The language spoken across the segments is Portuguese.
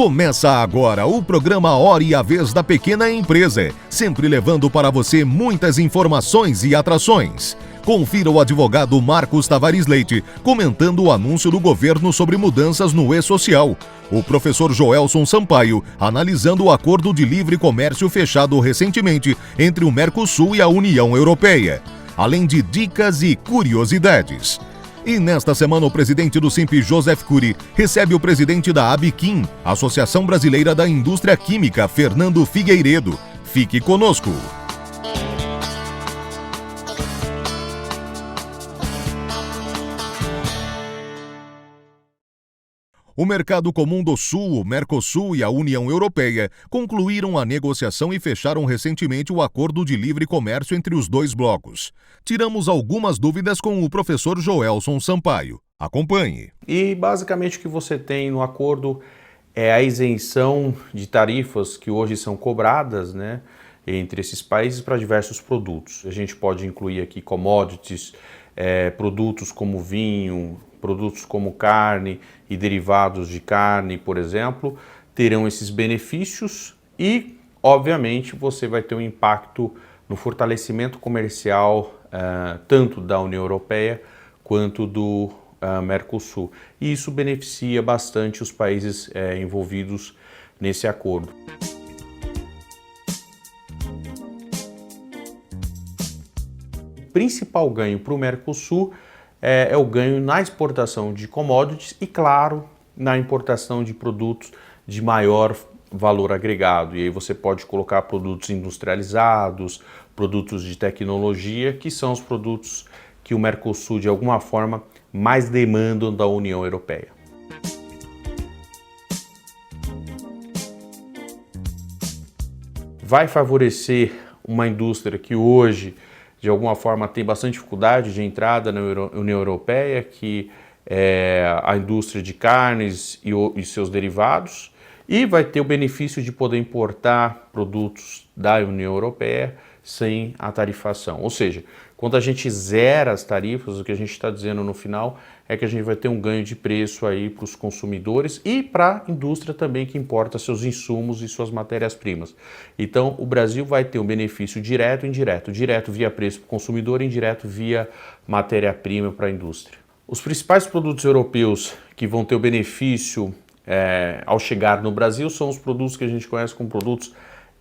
Começa agora o programa Hora e a Vez da Pequena Empresa, sempre levando para você muitas informações e atrações. Confira o advogado Marcos Tavares Leite comentando o anúncio do governo sobre mudanças no E-Social. O professor Joelson Sampaio analisando o acordo de livre comércio fechado recentemente entre o Mercosul e a União Europeia. Além de dicas e curiosidades. E nesta semana o presidente do Simp, Joseph Cury, recebe o presidente da ABQUIM, Associação Brasileira da Indústria Química, Fernando Figueiredo. Fique conosco! O Mercado Comum do Sul, o Mercosul e a União Europeia concluíram a negociação e fecharam recentemente o acordo de livre comércio entre os dois blocos. Tiramos algumas dúvidas com o professor Joelson Sampaio. Acompanhe. E basicamente o que você tem no acordo é a isenção de tarifas que hoje são cobradas, entre esses países para diversos produtos. A gente pode incluir aqui commodities, produtos como vinho, produtos como carne e derivados de carne, por exemplo, terão esses benefícios e, obviamente, você vai ter um impacto no fortalecimento comercial tanto da União Europeia quanto do Mercosul. E isso beneficia bastante os países envolvidos nesse acordo. O principal ganho para o Mercosul é o ganho na exportação de commodities e, claro, na importação de produtos de maior valor agregado. E aí você pode colocar produtos industrializados, produtos de tecnologia, que são os produtos que o Mercosul, de alguma forma, mais demandam da União Europeia. Vai favorecer uma indústria que hoje, de alguma forma, tem bastante dificuldade de entrada na União Europeia, que é a indústria de carnes e seus derivados, e vai ter o benefício de poder importar produtos da União Europeia sem a tarifação. Ou seja, quando a gente zera as tarifas, o que a gente está dizendo no final é que a gente vai ter um ganho de preço aí para os consumidores e para a indústria também que importa seus insumos e suas matérias-primas. Então, o Brasil vai ter um benefício direto e indireto. Direto via preço para o consumidor e indireto via matéria-prima para a indústria. Os principais produtos europeus que vão ter o benefício ao chegar no Brasil são os produtos que a gente conhece como produtos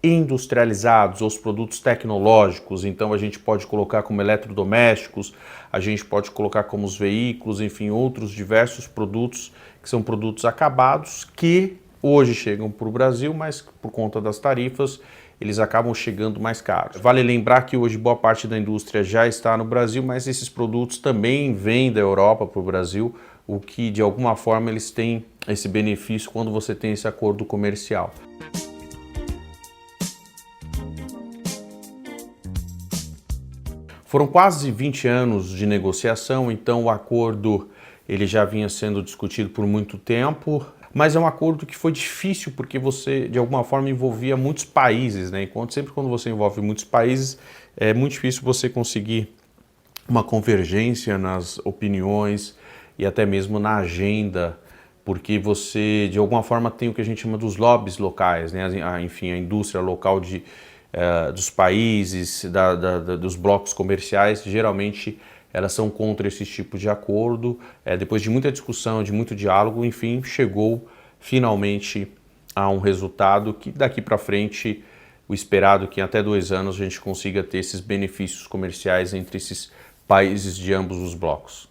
industrializados, ou os produtos tecnológicos. Então a gente pode colocar como eletrodomésticos, a gente pode colocar como os veículos, enfim, outros diversos produtos que são produtos acabados que hoje chegam para o Brasil, mas por conta das tarifas eles acabam chegando mais caros. Vale lembrar que hoje boa parte da indústria já está no Brasil, mas esses produtos também vêm da Europa para o Brasil, o que de alguma forma eles têm esse benefício quando você tem esse acordo comercial. Foram quase 20 anos de negociação, então o acordo ele já vinha sendo discutido por muito tempo, mas é um acordo que foi difícil porque você, de alguma forma, envolvia muitos países, Enquanto sempre quando você envolve muitos países, é muito difícil você conseguir uma convergência nas opiniões e até mesmo na agenda, porque você, de alguma forma, tem o que a gente chama dos lobbies locais, Enfim, a indústria local dos países, dos blocos comerciais, geralmente elas são contra esse tipo de acordo. Depois de muita discussão, de muito diálogo, enfim, chegou finalmente a um resultado que daqui para frente, o esperado que em até 2 anos a gente consiga ter esses benefícios comerciais entre esses países de ambos os blocos.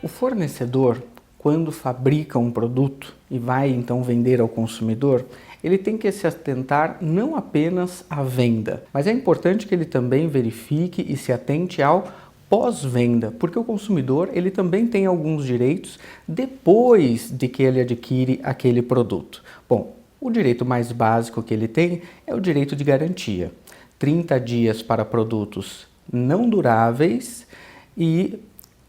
O fornecedor, quando fabrica um produto e vai então vender ao consumidor, ele tem que se atentar não apenas à venda, mas é importante que ele também verifique e se atente ao pós-venda, porque o consumidor ele também tem alguns direitos depois de que ele adquire aquele produto. Bom, o direito mais básico que ele tem é o direito de garantia. 30 dias para produtos não duráveis e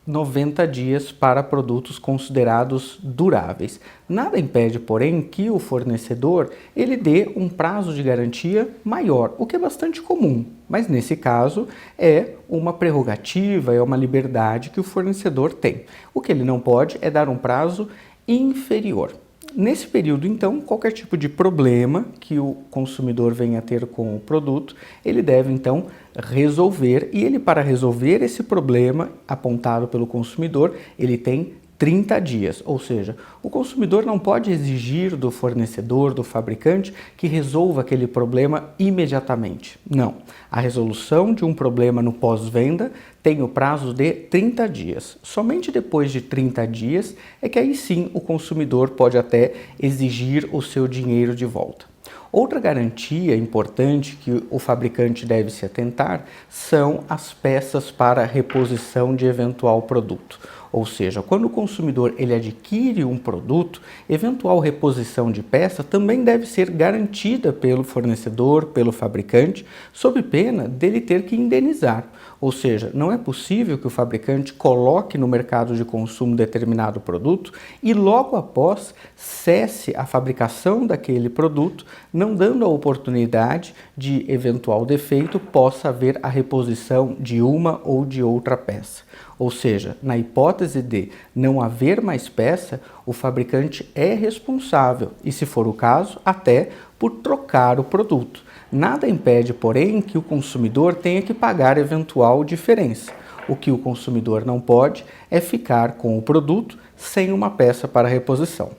90 dias para produtos considerados duráveis. Nada impede, porém, que o fornecedor ele dê um prazo de garantia maior, o que é bastante comum, mas nesse caso é uma prerrogativa, é uma liberdade que o fornecedor tem. O que ele não pode é dar um prazo inferior. Nesse período, então, qualquer tipo de problema que o consumidor venha a ter com o produto, ele deve, então, resolver. E ele, para resolver esse problema apontado pelo consumidor, ele tem 30 dias, ou seja, o consumidor não pode exigir do fornecedor, do fabricante, que resolva aquele problema imediatamente. Não. A resolução de um problema no pós-venda tem o prazo de 30 dias. Somente depois de 30 dias é que aí sim o consumidor pode até exigir o seu dinheiro de volta. Outra garantia importante que o fabricante deve se atentar são as peças para reposição de eventual produto. Ou seja, quando o consumidor ele adquire um produto, eventual reposição de peça também deve ser garantida pelo fornecedor, pelo fabricante, sob pena dele ter que indenizar. Ou seja, não é possível que o fabricante coloque no mercado de consumo determinado produto e logo após cesse a fabricação daquele produto, não dando a oportunidade de eventual defeito possa haver a reposição de uma ou de outra peça. Ou seja, na hipótese de não haver mais peça, o fabricante é responsável e, se for o caso, até por trocar o produto. Nada impede, porém, que o consumidor tenha que pagar eventual diferença. O que o consumidor não pode é ficar com o produto sem uma peça para reposição.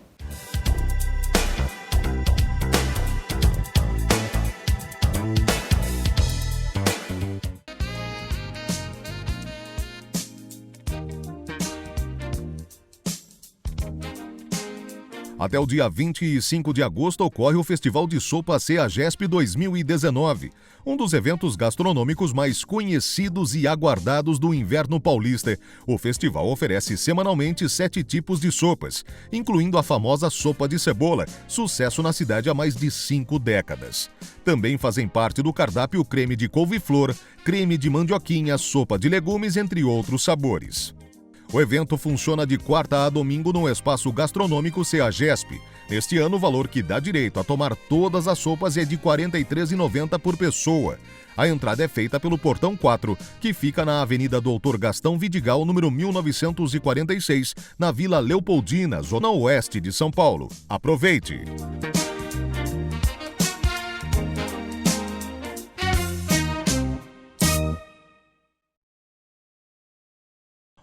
Até o dia 25 de agosto ocorre o Festival de Sopa CEAGESP 2019, um dos eventos gastronômicos mais conhecidos e aguardados do inverno paulista. O festival oferece semanalmente 7 tipos de sopas, incluindo a famosa sopa de cebola, sucesso na cidade há mais de 5 décadas. Também fazem parte do cardápio creme de couve-flor, creme de mandioquinha, sopa de legumes, entre outros sabores. O evento funciona de quarta a domingo no espaço gastronômico CEAGESP. Neste ano, o valor que dá direito a tomar todas as sopas é de R$ 43,90 por pessoa. A entrada é feita pelo Portão 4, que fica na Avenida Doutor Gastão Vidigal, número 1946, na Vila Leopoldina, zona oeste de São Paulo. Aproveite!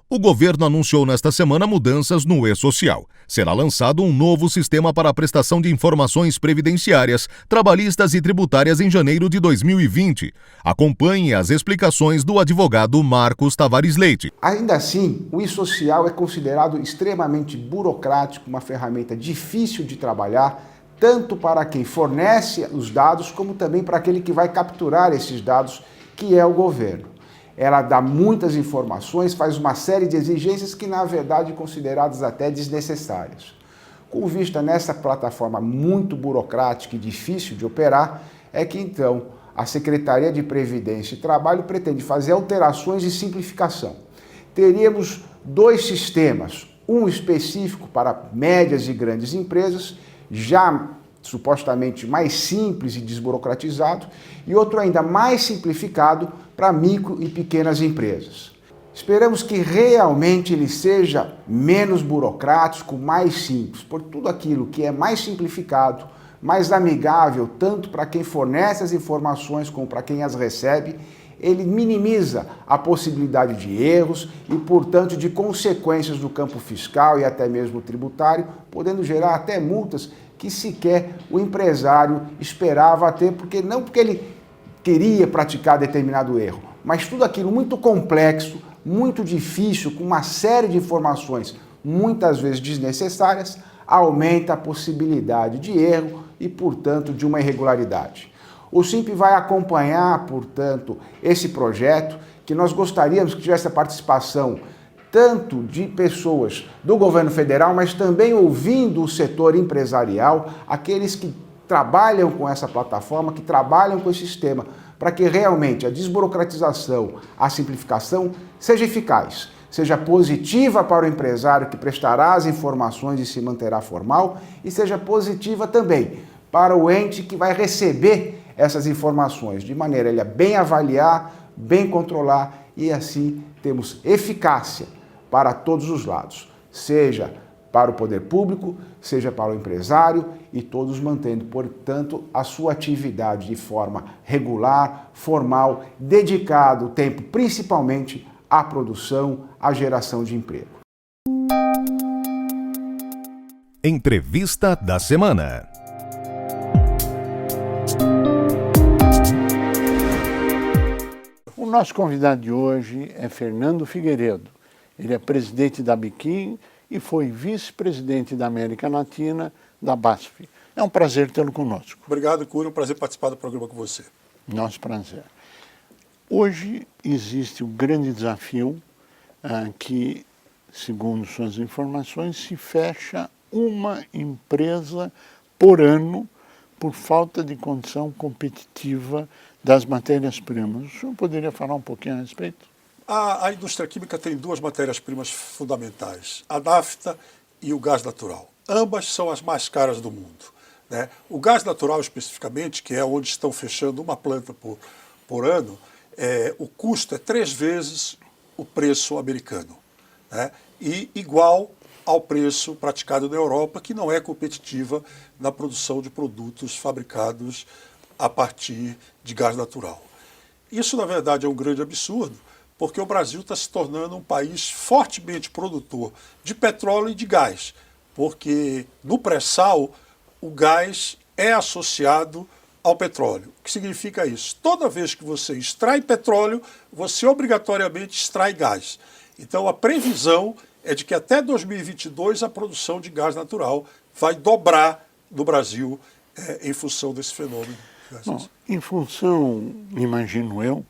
O governo anunciou nesta semana mudanças no E-Social. Será lançado um novo sistema para a prestação de informações previdenciárias, trabalhistas e tributárias em janeiro de 2020. Acompanhe as explicações do advogado Marcos Tavares Leite. Ainda assim, o E-Social é considerado extremamente burocrático, uma ferramenta difícil de trabalhar, tanto para quem fornece os dados, como também para aquele que vai capturar esses dados, que é o governo. Ela dá muitas informações, faz uma série de exigências que, na verdade, consideradas até desnecessárias. Com vista nessa plataforma muito burocrática e difícil de operar, é que, então, a Secretaria de Previdência e Trabalho pretende fazer alterações de simplificação. Teríamos 2 sistemas, um específico para médias e grandes empresas, já supostamente mais simples e desburocratizado, e outro ainda mais simplificado para micro e pequenas empresas. Esperamos que realmente ele seja menos burocrático, mais simples, por tudo aquilo que é mais simplificado, mais amigável tanto para quem fornece as informações como para quem as recebe, ele minimiza a possibilidade de erros e, portanto, de consequências no campo fiscal e até mesmo tributário, podendo gerar até multas que sequer o empresário esperava ter, porque ele queria praticar determinado erro, mas tudo aquilo muito complexo, muito difícil, com uma série de informações, muitas vezes desnecessárias, aumenta a possibilidade de erro e, portanto, de uma irregularidade. O SINP vai acompanhar, portanto, esse projeto, que nós gostaríamos que tivesse a participação tanto de pessoas do governo federal, mas também ouvindo o setor empresarial, aqueles que trabalham com essa plataforma, que trabalham com esse sistema, para que realmente a desburocratização, a simplificação seja eficaz, seja positiva para o empresário que prestará as informações e se manterá formal e seja positiva também para o ente que vai receber essas informações, de maneira a ele bem avaliar, bem controlar e assim temos eficácia para todos os lados, seja para o poder público, seja para o empresário e todos mantendo, portanto, a sua atividade de forma regular, formal, dedicado o tempo principalmente à produção, à geração de emprego. Entrevista da semana. O nosso convidado de hoje é Fernando Figueiredo. Ele é presidente da Biquim e foi vice-presidente da América Latina da BASF. É um prazer tê-lo conosco. Obrigado, Cura. É um prazer participar do programa com você. Nosso prazer. Hoje existe um grande desafio que, segundo suas informações, se fecha uma empresa por ano por falta de condição competitiva das matérias-primas. O senhor poderia falar um pouquinho a respeito? A indústria química tem duas matérias-primas fundamentais, a nafta e o gás natural. Ambas são as mais caras do mundo, né? O gás natural, especificamente, que é onde estão fechando uma planta por ano, o custo é 3 vezes o preço americano, né? E igual ao preço praticado na Europa, que não é competitiva na produção de produtos fabricados a partir de gás natural. Isso, na verdade, é um grande absurdo, porque o Brasil está se tornando um país fortemente produtor de petróleo e de gás, porque no pré-sal o gás é associado ao petróleo. O que significa isso? Toda vez que você extrai petróleo, você obrigatoriamente extrai gás. Então a previsão é de que até 2022 a produção de gás natural vai dobrar no Brasil em função desse fenômeno. Bom, em função, imagino eu,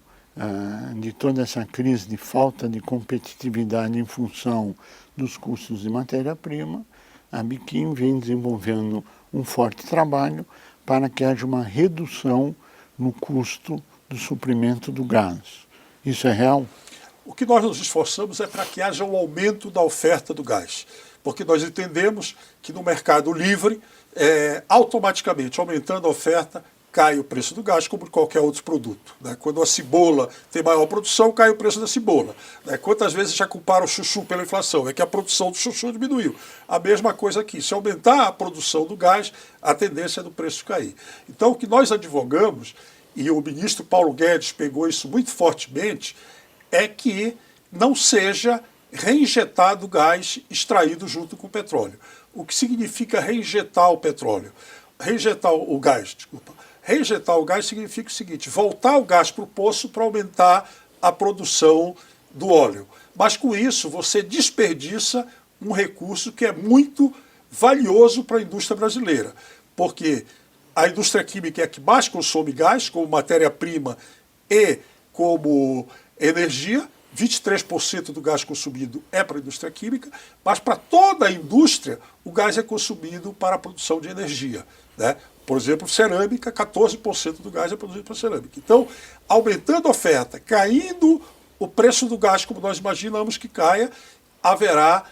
de toda essa crise de falta de competitividade em função dos custos de matéria-prima, a Biquim vem desenvolvendo um forte trabalho para que haja uma redução no custo do suprimento do gás. Isso é real? O que nós nos esforçamos é para que haja um aumento da oferta do gás, porque nós entendemos que no mercado livre, automaticamente aumentando a oferta, cai o preço do gás como de qualquer outro produto, né? Quando a cebola tem maior produção, cai o preço da cebola, né? Quantas vezes já compara o chuchu pela inflação? É que a produção do chuchu diminuiu. A mesma coisa aqui. Se aumentar a produção do gás, a tendência é do preço cair. Então, o que nós advogamos, e o ministro Paulo Guedes pegou isso muito fortemente, é que não seja reinjetado o gás extraído junto com o petróleo. O que significa reinjetar o petróleo? Reinjetar o gás, desculpa. Reinjetar o gás significa o seguinte: voltar o gás para o poço para aumentar a produção do óleo. Mas com isso você desperdiça um recurso que é muito valioso para a indústria brasileira, porque a indústria química é a que mais consome gás como matéria-prima e como energia. 23% do gás consumido é para a indústria química, mas para toda a indústria o gás é consumido para a produção de energia, né? Por exemplo, cerâmica, 14% do gás é produzido para cerâmica. Então, aumentando a oferta, caindo o preço do gás como nós imaginamos que caia, haverá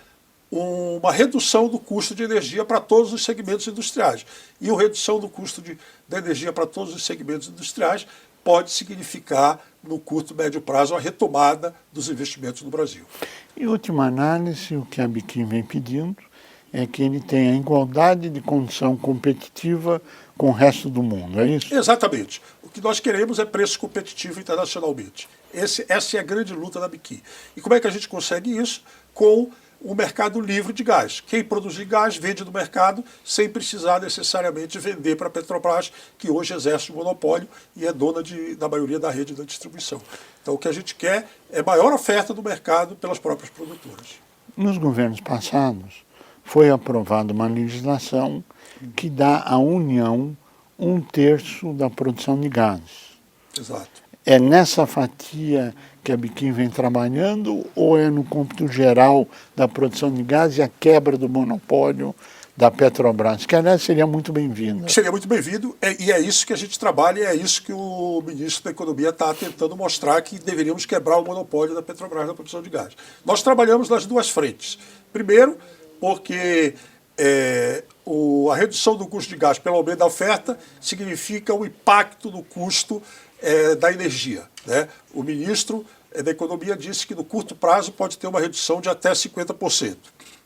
uma redução do custo de energia para todos os segmentos industriais. E a redução do custo da energia para todos os segmentos industriais pode significar, no curto e médio prazo, a retomada dos investimentos no Brasil. Em última análise, o que a Biquim vem pedindo é que ele tenha igualdade de condição competitiva com o resto do mundo, é isso? Exatamente. O que nós queremos é preço competitivo internacionalmente. Essa é a grande luta da Biquim. E como é que a gente consegue isso? Com o mercado livre de gás. Quem produzir gás vende no mercado sem precisar necessariamente vender para a Petrobras, que hoje exerce o monopólio e é dona da maioria da rede da distribuição. Então o que a gente quer é maior oferta do mercado pelas próprias produtoras. Nos governos passados foi aprovada uma legislação que dá à União 1/3 da produção de gás. Exato. É nessa fatia que a Biquim vem trabalhando ou é no cômputo geral da produção de gás e a quebra do monopólio da Petrobras, que aliás seria muito bem-vinda. Seria muito bem-vindo, e é isso que a gente trabalha, e é isso que o ministro da Economia está tentando mostrar, que deveríamos quebrar o monopólio da Petrobras na produção de gás. Nós trabalhamos nas duas frentes. Primeiro, porque a redução do custo de gás pelo aumento da oferta significa um impacto no custo da energia, né? O ministro da Economia disse que no curto prazo pode ter uma redução de até 50%.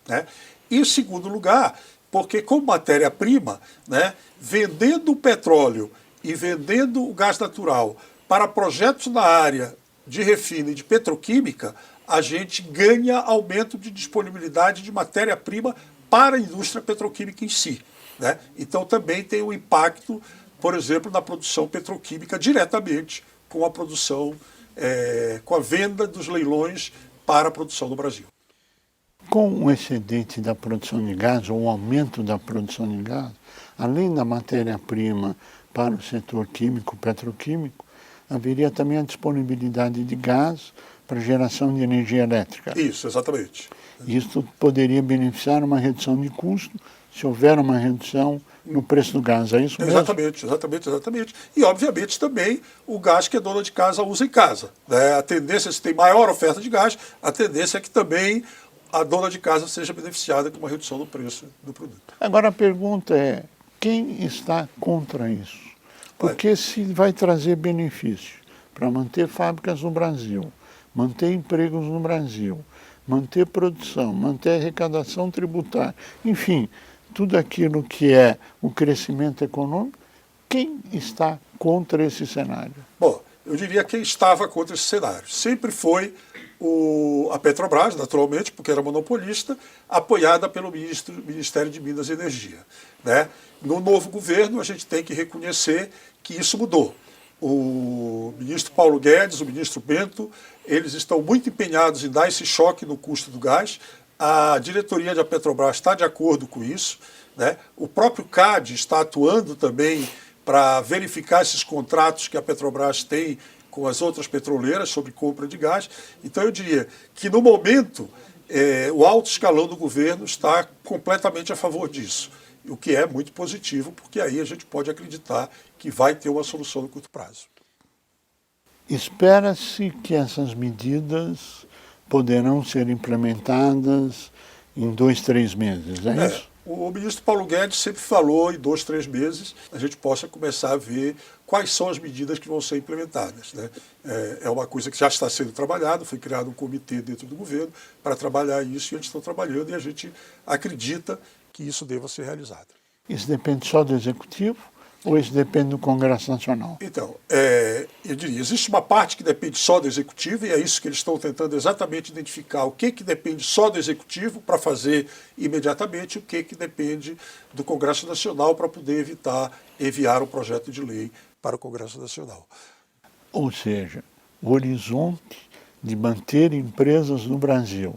Né? E em segundo lugar, porque como matéria-prima, né, vendendo o petróleo e vendendo o gás natural para projetos na área de refino e de petroquímica, a gente ganha aumento de disponibilidade de matéria-prima para a indústria petroquímica em si. Né? Então também tem um impacto, por exemplo, na produção petroquímica diretamente com a produção, com a venda dos leilões para a produção no Brasil. Com o excedente da produção de gás, ou o aumento da produção de gás, além da matéria-prima para o setor químico, petroquímico, haveria também a disponibilidade de gás para geração de energia elétrica. Isso, exatamente. Isso poderia beneficiar uma redução de custo, se houver uma redução no preço do gás, é isso mesmo? Exatamente. E, obviamente, também o gás que a dona de casa usa em casa. Né? A tendência, se tem maior oferta de gás, a tendência é que também a dona de casa seja beneficiada com uma redução do preço do produto. Agora a pergunta é, quem está contra isso? Porque se vai trazer benefício para manter fábricas no Brasil, manter empregos no Brasil, manter produção, manter arrecadação tributária, enfim, tudo aquilo que é o crescimento econômico, quem está contra esse cenário? Bom, eu diria que quem estava contra esse cenário sempre foi a Petrobras, naturalmente, porque era monopolista, apoiada pelo Ministério de Minas e Energia. Né? No novo governo, a gente tem que reconhecer que isso mudou. O ministro Paulo Guedes, o ministro Bento, eles estão muito empenhados em dar esse choque no custo do gás. A diretoria da Petrobras está de acordo com isso. Né? O próprio CAD está atuando também para verificar esses contratos que a Petrobras tem com as outras petroleiras sobre compra de gás. Então eu diria que no momento o alto escalão do governo está completamente a favor disso, o que é muito positivo, porque aí a gente pode acreditar que vai ter uma solução no curto prazo. Espera-se que essas medidas poderão ser implementadas em 2, 3 meses, é isso? O ministro Paulo Guedes sempre falou em 2, 3 meses a gente possa começar a ver quais são as medidas que vão ser implementadas. Né? É uma coisa que já está sendo trabalhada, foi criado um comitê dentro do governo para trabalhar isso, e eles estão trabalhando e a gente acredita que isso deva ser realizado. Isso depende só do Executivo ou isso depende do Congresso Nacional? Então, eu diria, existe uma parte que depende só do Executivo, e é isso que eles estão tentando exatamente identificar, o que depende só do Executivo para fazer imediatamente, o que depende do Congresso Nacional para poder enviar um projeto de lei para o Congresso Nacional. Ou seja, o horizonte de manter empresas no Brasil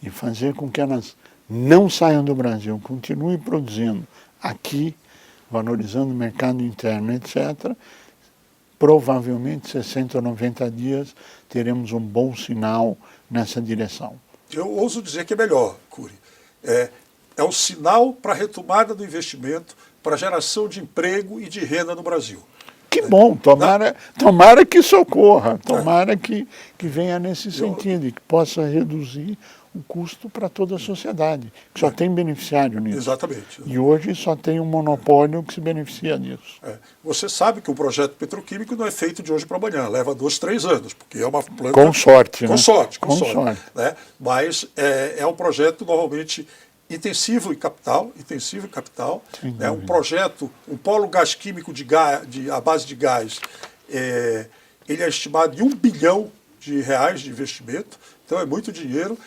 e fazer com que elas não saiam do Brasil, continuem produzindo aqui, valorizando o mercado interno, etc., provavelmente 60 ou 90 dias teremos um bom sinal nessa direção. Eu ouso dizer que é melhor, Cury. É um sinal para a retomada do investimento, para a geração de emprego e de renda no Brasil. Que bom, tomara que socorra, tomara que venha nesse sentido e que possa reduzir o custo para toda a sociedade, que só tem beneficiário nisso. Exatamente. E hoje só tem um monopólio que se beneficia disso. Você sabe que o projeto petroquímico não é feito de hoje para amanhã, leva 2, 3 anos, porque é uma planta... Com sorte, com né? sorte. Né? Mas é um projeto normalmente intensivo em capital, né? Um projeto, um polo gás químico à base de gás, ele é estimado em R$1 bilhão de investimento, então é muito dinheiro,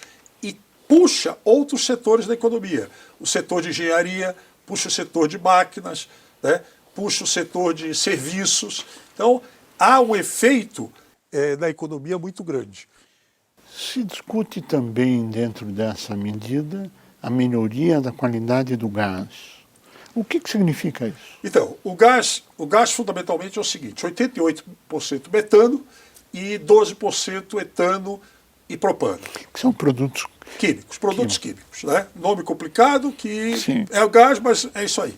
e puxa outros setores da economia. O setor de engenharia, puxa o setor de máquinas, né? Puxa o setor de serviços. Então, há um efeito na economia muito grande. Se discute também, dentro dessa medida, a melhoria da qualidade do gás. O que significa isso? Então, o gás fundamentalmente é o seguinte, 88% metano e 12% etano e propano. Que são produtos Químicos, produtos químicos, né? Nome complicado que Sim. é o gás, mas é isso aí.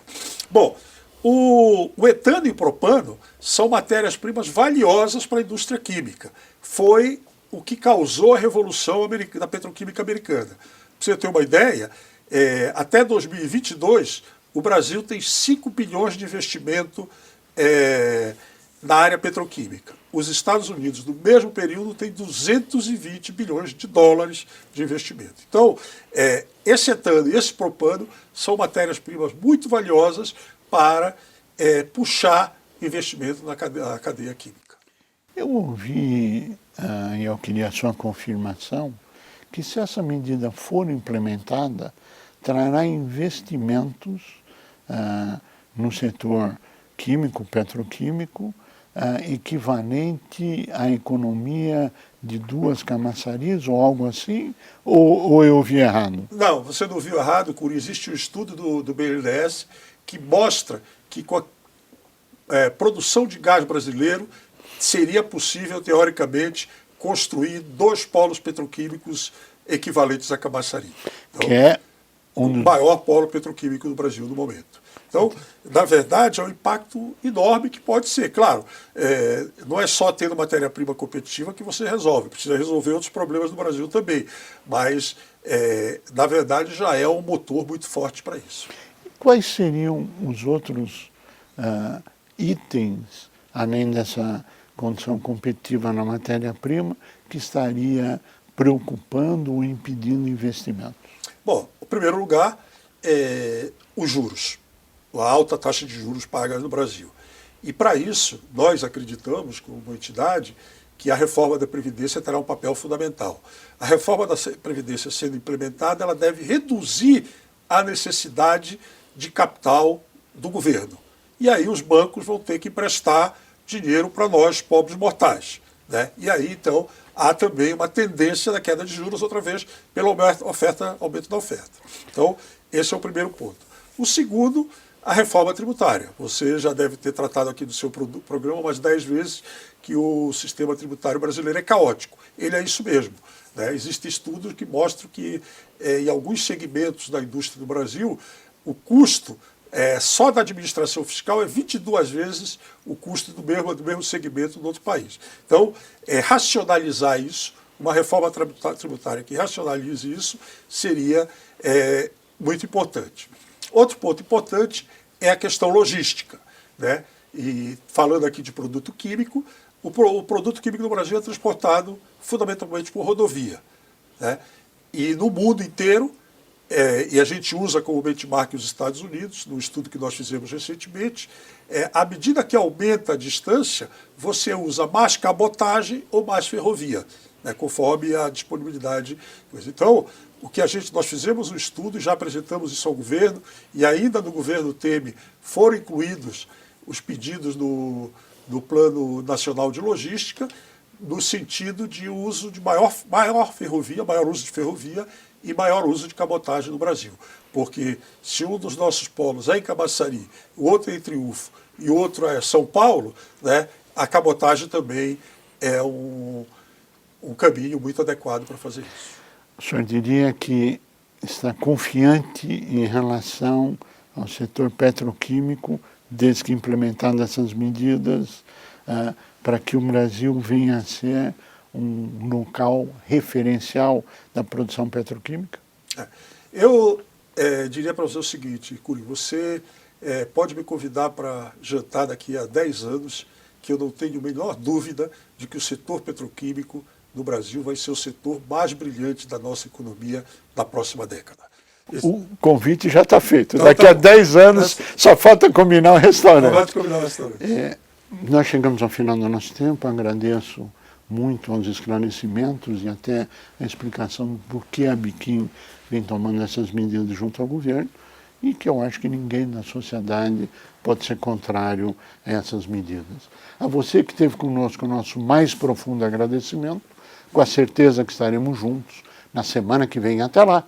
Bom, o etano e o propano são matérias-primas valiosas para a indústria química. Foi o que causou a revolução da petroquímica americana. Para você ter uma ideia, até 2022, o Brasil tem 5 bilhões de investimento na área petroquímica. Os Estados Unidos, no mesmo período, tem 220 bilhões de dólares de investimento. Então, esse etano e esse propano são matérias-primas muito valiosas para puxar investimento na cadeia química. Eu ouvi, e eu queria a sua confirmação, que se essa medida for implementada, trará investimentos no setor químico, petroquímico, equivalente à economia de 2 Camaçaris ou algo assim, ou eu ouvi errado? Não, você não viu errado, Curi. Existe um estudo do BNDES que mostra que com a produção de gás brasileiro seria possível, teoricamente, construir 2 polos petroquímicos equivalentes a Camaçari. Então, Que é o maior polo petroquímico do Brasil no momento. Então, na verdade, é um impacto enorme que pode ser. Claro, não é só tendo matéria-prima competitiva que você resolve, precisa resolver outros problemas no Brasil também. Mas, na verdade, já é um motor muito forte para isso. Quais seriam os outros itens, além dessa condição competitiva na matéria-prima, que estaria preocupando ou impedindo investimentos? Bom, em primeiro lugar, os juros. A alta taxa de juros paga no Brasil. E para isso, nós acreditamos, como entidade, que a reforma da Previdência terá um papel fundamental. A reforma da Previdência sendo implementada, ela deve reduzir a necessidade de capital do governo. E aí os bancos vão ter que emprestar dinheiro para nós, pobres mortais, né? E aí, então, há também uma tendência da queda de juros, outra vez, pelo aumento da oferta. Então, esse é o primeiro ponto. O segundo, a reforma tributária. Você já deve ter tratado aqui no seu programa umas 10 vezes que o sistema tributário brasileiro é caótico. Ele é isso mesmo, né? Existem estudos que mostram que, em alguns segmentos da indústria do Brasil, o custo só da administração fiscal é 22 vezes o custo do mesmo segmento do outro país. Então, racionalizar isso, uma reforma tributária que racionalize isso, seria muito importante. Outro ponto importante é a questão logística, né? E falando aqui de produto químico, o produto químico no Brasil é transportado fundamentalmente por rodovia, né? E no mundo inteiro, e a gente usa como benchmark os Estados Unidos, no estudo que nós fizemos recentemente, à medida que aumenta a distância, você usa mais cabotagem ou mais ferrovia, né, conforme a disponibilidade. Então, nós fizemos um estudo e já apresentamos isso ao governo, e ainda no governo Temer foram incluídos os pedidos no Plano Nacional de Logística, no sentido de uso de maior uso de ferrovia e maior uso de cabotagem no Brasil. Porque se um dos nossos polos é em Camaçari, o outro é em Triunfo e o outro é São Paulo, né, a cabotagem também é um caminho muito adequado para fazer isso. O senhor diria que está confiante em relação ao setor petroquímico, desde que implementadas essas medidas, para que o Brasil venha a ser um local referencial da produção petroquímica? Eu diria para você o seguinte, Curi, você pode me convidar para jantar daqui a 10 anos, que eu não tenho a menor dúvida de que o setor petroquímico no Brasil vai ser o setor mais brilhante da nossa economia na próxima década. O convite já está feito. Então, daqui a 10 anos só falta combinar o restaurante. Nós chegamos ao final do nosso tempo, agradeço muito aos esclarecimentos e até a explicação do porquê a Biquim vem tomando essas medidas junto ao governo e que eu acho que ninguém na sociedade pode ser contrário a essas medidas. A você que esteve conosco, o nosso mais profundo agradecimento, com a certeza que estaremos juntos na semana que vem. Até lá!